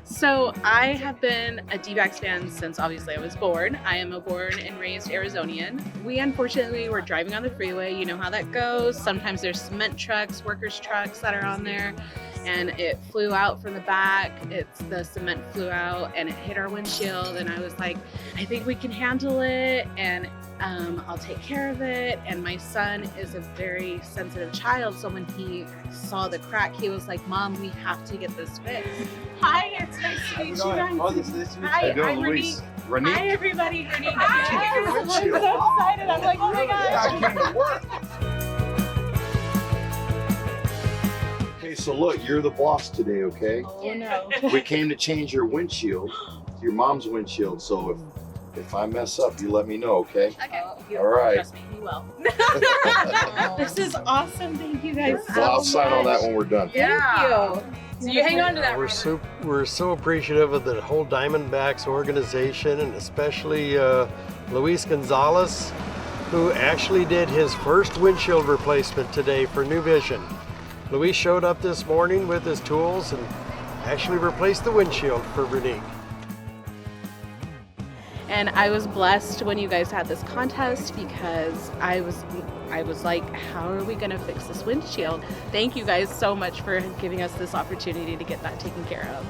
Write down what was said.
So I have been a D-backs fan since obviously I was born. I am a born and raised Arizonian. We unfortunately were driving on the freeway. You know how that goes. Sometimes there's cement trucks, workers' trucks that are on there, and it flew out from the back. The cement flew out and it hit our windshield. And I was like, I think we can handle it, and I'll take care of it. And my son is a very sensitive child, so when he saw the crack, he was like, "Mom, we have to get this fixed." Hi, it's nice to meet you guys. Oh, this is nice to meet you. Hi, How you doing, I'm Luis? Hi, Ranique? everybody. Ranique. Hi. I'm so excited. I'm like, oh my gosh. I came to work. Okay, so look, you're the boss today, okay? Oh no. We came to change your windshield, your mom's windshield. So if I mess up, you let me know, okay? Okay. All right. Trust me, he will. This is awesome. Thank you guys so Well, I'll much. sign on that when we're done. Thank you. So you hang on to that. We're so appreciative of the whole Diamondbacks organization, and especially Luis Gonzalez, who actually did his first windshield replacement today for New Vision. Luis showed up this morning with his tools and actually replaced the windshield for Ranique. And I was blessed when you guys had this contest because I was like, how are we going to fix this windshield? Thank you guys so much for giving us this opportunity to get that taken care of.